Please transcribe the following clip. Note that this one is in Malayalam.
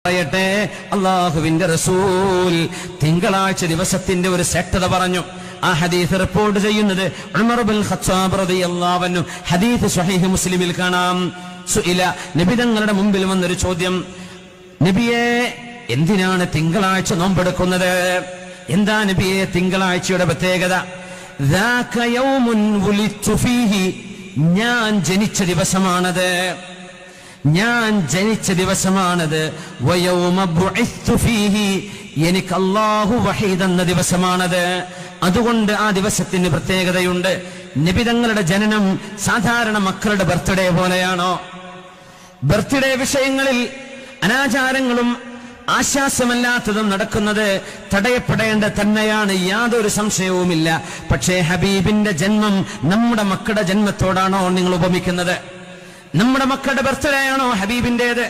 പറയട്ടെ, അല്ലാഹുവിന്റെ റസൂൽ തിങ്കളാഴ്ച ദിവസത്തിന്റെ ഒരു ശ്രേഷ്ഠത പറഞ്ഞു. ആ ഹദീസ് റിപ്പോർട്ട് ചെയ്യുന്നത് ഉമർ ഇബ്നുൽ ഖത്താബ് റളിയല്ലാഹു അൻഹു. ഹദീസ് സ്വഹീഹ് മുസ്ലിമിൽ കാണാം. സുഇല, നബി തങ്ങളുടെ മുമ്പിൽ വന്നൊരു ചോദ്യം, നബിയെ എന്തിനാണ് തിങ്കളാഴ്ച നോമ്പെടുക്കുന്നത്? എന്താ നബിയെ തിങ്കളാഴ്ചയുടെ പ്രത്യേകത? ദാക യൗമുൻ വുലിതു ഫീഹി, ഞാൻ ജനിച്ച ദിവസമാണത്, ഞാൻ ജനിച്ച ദിവസമാണത്. വയൗമ ബുഇസ്തു ഫീഹി, എനിക്ക് അല്ലാഹു വഹീ തന്ന ദിവസമാണത്. അതുകൊണ്ട് ആ ദിവസത്തിന് പ്രത്യേകതയുണ്ട്. നബി തങ്ങളുടെ ജനനം സാധാരണ മക്കളുടെ ബർത്ത്ഡേ പോലെയാണോ? ബർത്ത്ഡേ വിഷയങ്ങളിൽ അനാചാരങ്ങളും ആശ്വാസമല്ലാത്തതും നടക്കുന്നത് തടയപ്പെടേണ്ട തന്നെയാണ്, യാതൊരു സംശയവുമില്ല. പക്ഷേ ഹബീബിന്റെ ജന്മം നമ്മുടെ മക്കളുടെ ജന്മത്തോടാണോ നിങ്ങൾ ഉപമിക്കുന്നത്? നമ്മുടെ മക്കളുടെ ബർത്ത്ഡേ ആണോ ഹബീബിന്റേത്?